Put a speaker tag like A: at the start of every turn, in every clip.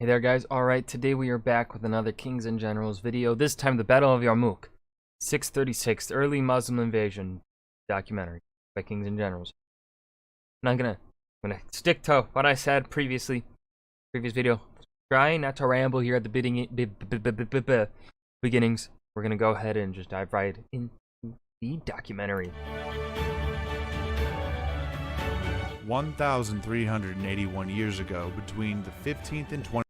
A: Hey there guys, alright, today we are back with another Kings and Generals video, this time the Battle of Yarmouk, 636, early Muslim invasion documentary by Kings and Generals. I'm gonna stick to what I said previous video, try not to ramble here at the beginnings. We're gonna go ahead and just dive right into the documentary.
B: 1,381 years ago, between the 15th and 20th.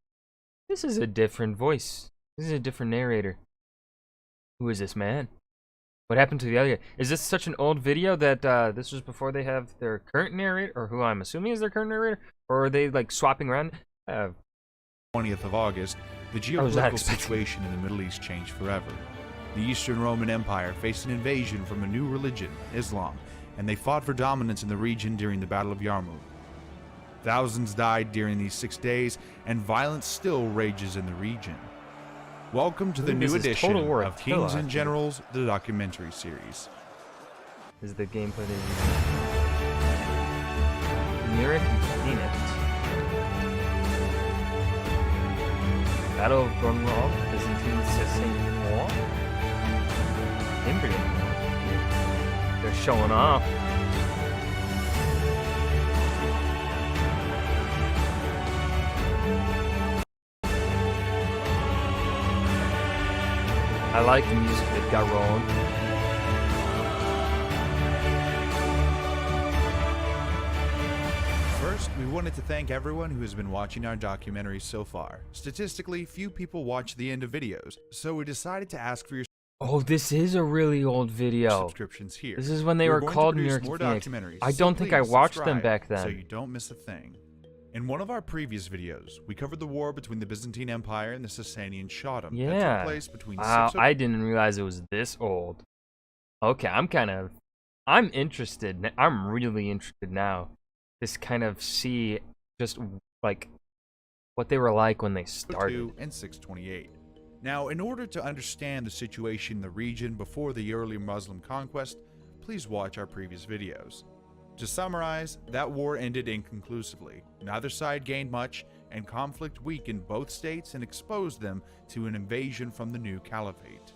A: This is a different voice. This is a different narrator. Who is this man? What happened to the other guy? Is this such an old video that this was before they have their current narrator, or who I'm assuming is their current narrator? Or are they like swapping around?
B: 20th of August, the geopolitical situation in the Middle East changed forever. The Eastern Roman Empire faced an invasion from a new religion, Islam, and they fought for dominance in the region during the Battle of Yarmouk. Thousands died during these 6 days, and violence still rages in the region. Welcome to the new edition of Kings and Generals, the documentary series.
A: Is the gameplay Lyric in it? Battle of Yarmouk, Byzantine Sicilian War? Imbrian. They're showing off. I like the music they've got rolling.
B: First, we wanted to thank everyone who has been watching our documentaries so far. Statistically, few people watch the end of videos, so we decided to ask for your
A: Oh, this is a really old video.
B: subscriptions here.
A: This is when they were called New York
B: documentaries.
A: I don't think I watched them back then.
B: So you don't miss a thing. In one of our previous videos, we covered the war between the Byzantine Empire and the Sasanian Shahtum that took place between
A: I didn't realize it was this old. Okay, I'm interested. I'm really interested now. Just kind of see just like what they were like when they started.
B: And 628. Now, in order to understand the situation in the region before the early Muslim conquest, please watch our previous videos. To summarize, that war ended inconclusively. Neither side gained much, and conflict weakened both states and exposed them to an invasion from the new caliphate.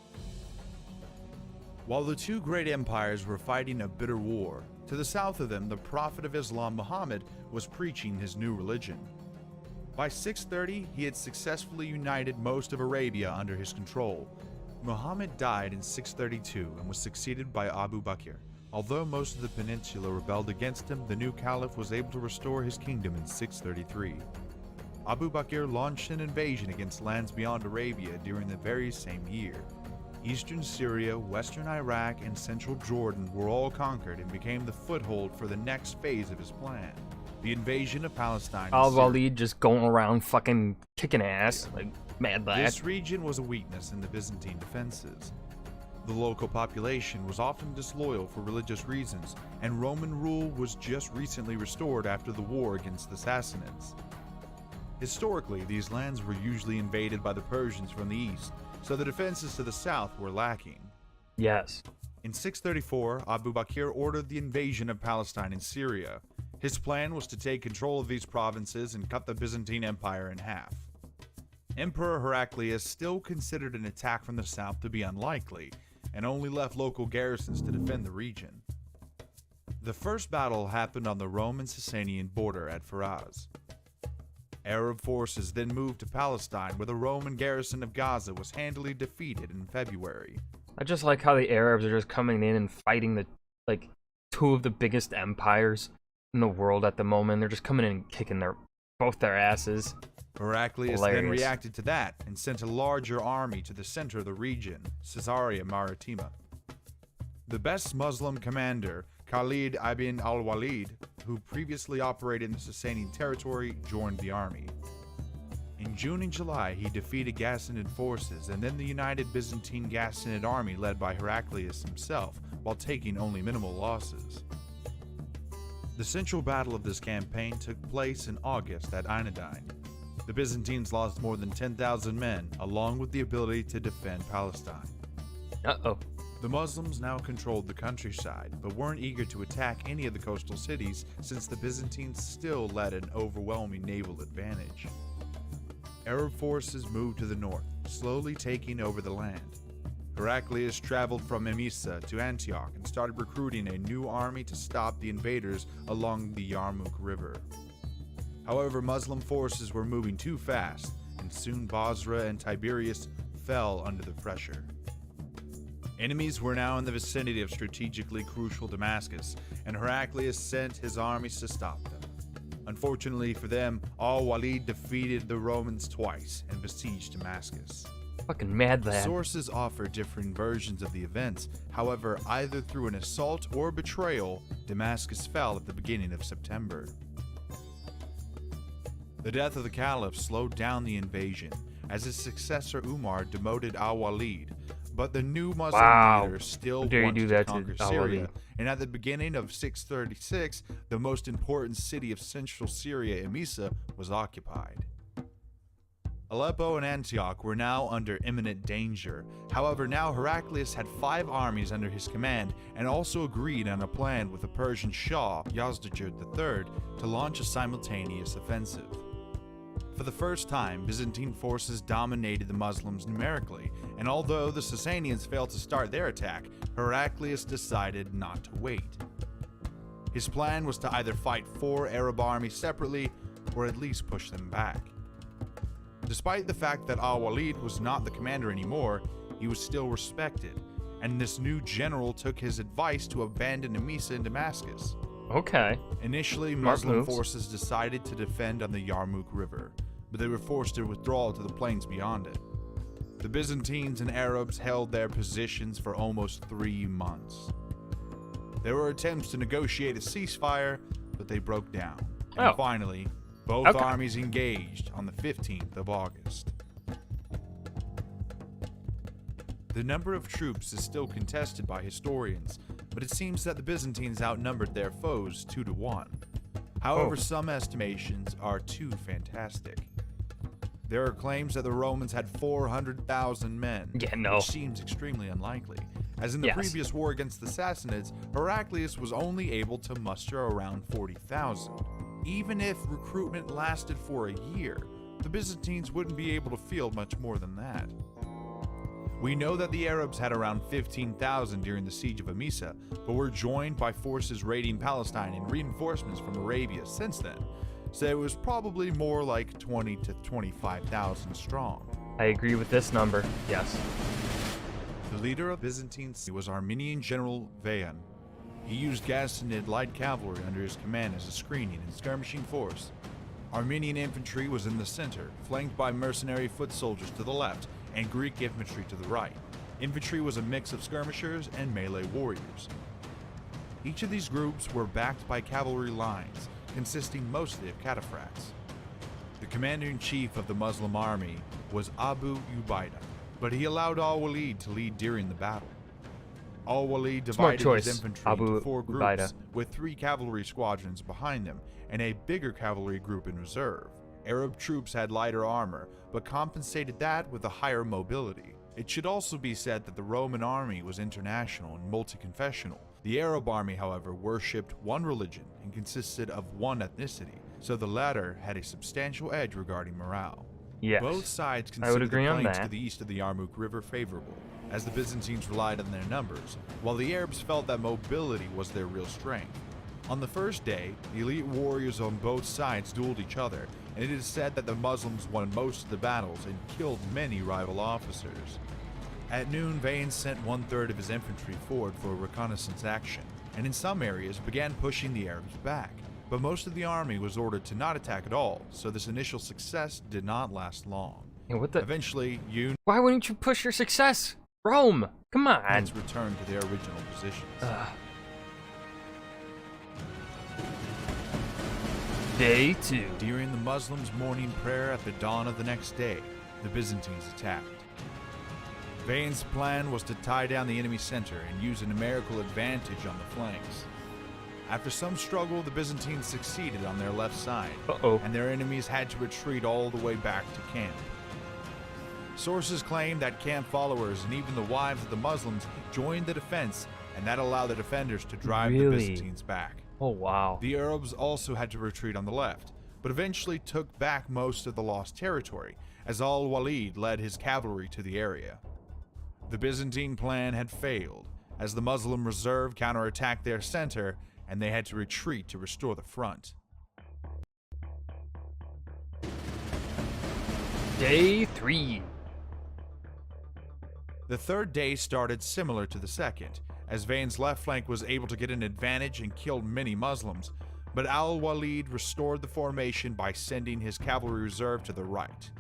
B: While the two great empires were fighting a bitter war, to the south of them the prophet of Islam, Muhammad, was preaching his new religion. By 630, he had successfully united most of Arabia under his control. Muhammad died in 632 and was succeeded by Abu Bakr. Although most of the peninsula rebelled against him, the new caliph was able to restore his kingdom in 633. Abu Bakr launched an invasion against lands beyond Arabia during the very same year. Eastern Syria, western Iraq, and central Jordan were all conquered and became the foothold for the next phase of his plan, the invasion of Palestine.
A: Al-Walid just going around fucking kicking ass like mad lad.
B: This region was a weakness in the Byzantine defenses. The local population was often disloyal for religious reasons, and Roman rule was just recently restored after the war against the Sassanids. Historically, these lands were usually invaded by the Persians from the east, so the defenses to the south were lacking.
A: Yes.
B: In 634, Abu Bakr ordered the invasion of Palestine and Syria. His plan was to take control of these provinces and cut the Byzantine Empire in half. Emperor Heraclius still considered an attack from the south to be unlikely, and only left local garrisons to defend the region. The first battle happened on the Roman-Sasanian border at Firaz. Arab forces then moved to Palestine, where the Roman garrison of Gaza was handily defeated in February.
A: I just like how the Arabs are just coming in and fighting the two of the biggest empires in the world at the moment. They're just coming in and kicking both their asses.
B: Heraclius then reacted to that and sent a larger army to the center of the region, Caesarea Maritima. The best Muslim commander, Khalid ibn al-Walid, who previously operated in the Sasanian territory, joined the army. In June and July, he defeated Ghassanid forces and then the united Byzantine Ghassanid army led by Heraclius himself, while taking only minimal losses. The central battle of this campaign took place in August at Ainidain. The Byzantines lost more than 10,000 men, along with the ability to defend Palestine. The Muslims now controlled the countryside, but weren't eager to attack any of the coastal cities since the Byzantines still led an overwhelming naval advantage. Arab forces moved to the north, slowly taking over the land. Heraclius traveled from Emesa to Antioch and started recruiting a new army to stop the invaders along the Yarmouk River. However, Muslim forces were moving too fast, and soon Basra and Tiberias fell under the pressure. Enemies were now in the vicinity of strategically crucial Damascus, and Heraclius sent his armies to stop them. Unfortunately for them, Al-Walid defeated the Romans twice and besieged Damascus.
A: Fucking mad lad.
B: Sources offer differing versions of the events. However, either through an assault or betrayal, Damascus fell at the beginning of September. The death of the Caliph slowed down the invasion, as his successor Umar demoted Al-Walid, but the new Muslim leader still wanted to conquer Syria, and at the beginning of 636, the most important city of central Syria, Emesa, was occupied. Aleppo and Antioch were now under imminent danger. However, now Heraclius had 5 armies under his command and also agreed on a plan with the Persian Shah, Yazdijerd III, to launch a simultaneous offensive. For the first time, Byzantine forces dominated the Muslims numerically, and although the Sasanians failed to start their attack, Heraclius decided not to wait. His plan was to either fight 4 Arab armies separately or at least push them back. Despite the fact that Al-Walid was not the commander anymore, he was still respected, and this new general took his advice to abandon Emesa and Damascus.
A: Okay.
B: Initially, Muslim forces decided to defend on the Yarmouk River, but they were forced to withdraw to the plains beyond it. The Byzantines and Arabs held their positions for almost 3 months. There were attempts to negotiate a ceasefire, but they broke down. And finally, both armies engaged on the 15th of August. The number of troops is still contested by historians, but it seems that the Byzantines outnumbered their foes 2 to 1. However, some estimations are too fantastic. There are claims that the Romans had 400,000 men, which seems extremely unlikely, as in the previous war against the Sassanids, Heraclius was only able to muster around 40,000. Even if recruitment lasted for a year, the Byzantines wouldn't be able to field much more than that. We know that the Arabs had around 15,000 during the siege of Emesa, but were joined by forces raiding Palestine and reinforcements from Arabia since then, so it was probably more like 20 to 25,000 strong.
A: I agree with this number, yes.
B: The leader of Byzantine was Armenian General Vayan. He used Ghassanid light cavalry under his command as a screening and skirmishing force. Armenian infantry was in the center, flanked by mercenary foot soldiers to the left and Greek infantry to the right. Infantry was a mix of skirmishers and melee warriors. Each of these groups were backed by cavalry lines, consisting mostly of cataphracts. The commander-in-chief of the Muslim army was Abu Ubaidah, but he allowed Al-Walid to lead during the battle. Al-Walid divided his infantry into 4 groups, with 3 cavalry squadrons behind them and a bigger cavalry group in reserve. Arab troops had lighter armor, but compensated that with a higher mobility. It should also be said that the Roman army was international and multi-confessional. The Arab army, however, worshipped one religion and consisted of one ethnicity, so the latter had a substantial edge regarding morale.
A: Yes,
B: both sides considered the plains to the east of the Yarmouk River favorable, as the Byzantines relied on their numbers, while the Arabs felt that mobility was their real strength. On the first day, the elite warriors on both sides dueled each other, and it is said that the Muslims won most of the battles and killed many rival officers. At noon, Vayan sent 1/3 of his infantry forward for a reconnaissance action, and in some areas began pushing the Arabs back. But most of the army was ordered to not attack at all, so this initial success did not last long. Eventually,
A: Why wouldn't you push your success? Rome! Come on!
B: Returned to their original positions.
A: Day 2.
B: During the Muslims' morning prayer at the dawn of the next day, the Byzantines attacked. Vayan's plan was to tie down the enemy center and use a numerical advantage on the flanks. After some struggle, the Byzantines succeeded on their left side, and their enemies had to retreat all the way back to camp. Sources claim that camp followers and even the wives of the Muslims joined the defense, and that allowed the defenders to drive the Byzantines back.
A: Oh, wow.
B: The Arabs also had to retreat on the left, but eventually took back most of the lost territory, as al-Walid led his cavalry to the area. The Byzantine plan had failed, as the Muslim reserve counterattacked their center, and they had to retreat to restore the front.
A: Day 3.
B: The third day started similar to the second, as Vane's left flank was able to get an advantage and killed many Muslims, but al-Walid restored the formation by sending his cavalry reserve to the right.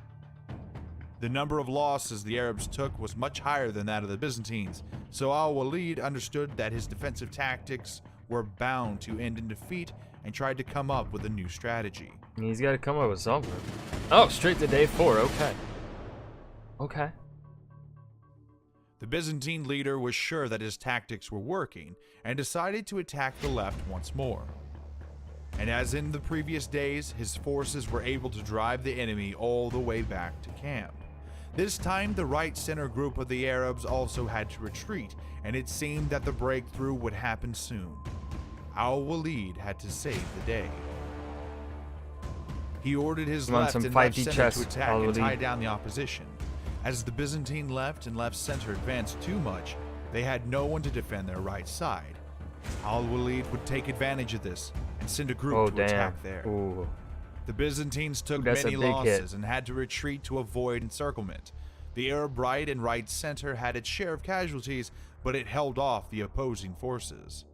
B: The number of losses the Arabs took was much higher than that of the Byzantines, so al-Walid understood that his defensive tactics were bound to end in defeat and tried to come up with a new strategy.
A: He's got to come up with something. Oh, straight to day 4. Okay. Okay.
B: The Byzantine leader was sure that his tactics were working and decided to attack the left once more. And as in the previous days, his forces were able to drive the enemy all the way back to camp. This time, the right center group of the Arabs also had to retreat, and it seemed that the breakthrough would happen soon. Al-Walid had to save the day. He ordered his left and left center to attack and tie down the opposition. As the Byzantine left and left center advanced too much, they had no one to defend their right side. Al-Walid would take advantage of this and send a group to attack there.
A: Ooh.
B: The Byzantines took many losses and had to retreat to avoid encirclement. The Arab right and right center had its share of casualties, but it held off the opposing forces.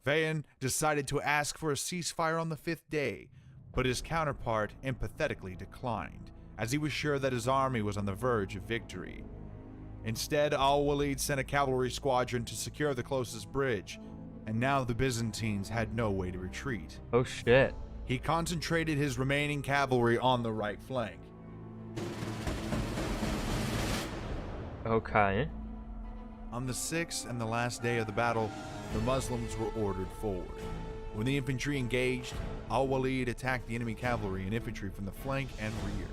B: Vane decided to ask for a ceasefire on the 5th day, but his counterpart empathetically declined, as he was sure that his army was on the verge of victory. Instead, al-Walid sent a cavalry squadron to secure the closest bridge, and now the Byzantines had no way to retreat.
A: Oh shit.
B: He concentrated his remaining cavalry on the right flank.
A: Okay.
B: On the 6th and the last day of the battle, the Muslims were ordered forward. When the infantry engaged, al-Walid attacked the enemy cavalry and infantry from the flank and rear.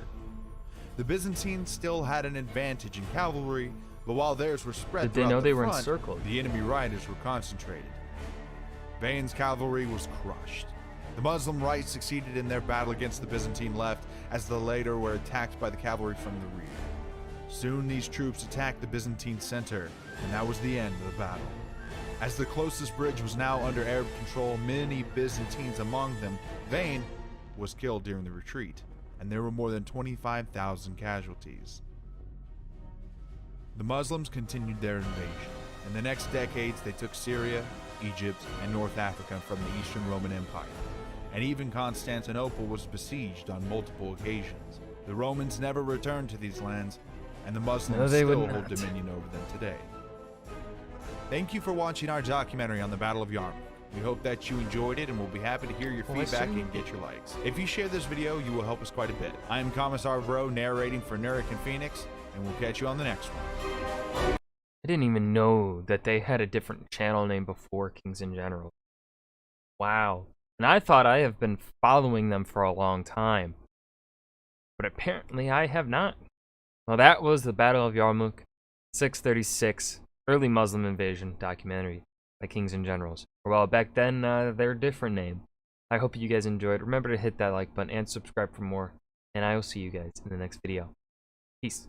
B: The Byzantines still had an advantage in cavalry, but while theirs were spread throughout the front,
A: encircled?
B: The enemy riders were concentrated. Vane's cavalry was crushed. The Muslim right succeeded in their battle against the Byzantine left, as the latter were attacked by the cavalry from the rear. Soon these troops attacked the Byzantine center, and that was the end of the battle. As the closest bridge was now under Arab control, many Byzantines among them, Vane was killed during the retreat, and there were more than 25,000 casualties. The Muslims continued their invasion. In the next decades, they took Syria, Egypt, and North Africa from the Eastern Roman Empire, and even Constantinople was besieged on multiple occasions. The Romans never returned to these lands, and the Muslims still hold dominion over them today. Thank you for watching our documentary on the Battle of Yarmouk. We hope that you enjoyed it, and we'll be happy to hear your feedback and get your likes. If you share this video, you will help us quite a bit. I am Commissar Bro, narrating for Nurik and Phoenix, and we'll catch you on the next one.
A: I didn't even know that they had a different channel name before Kings in General. Wow. And I thought I have been following them for a long time. But apparently I have not. Well, that was the Battle of Yarmouk, 636, early Muslim invasion documentary by Kings and Generals. Well, back then, they're a different name. I hope you guys enjoyed. Remember to hit that like button and subscribe for more. And I will see you guys in the next video. Peace.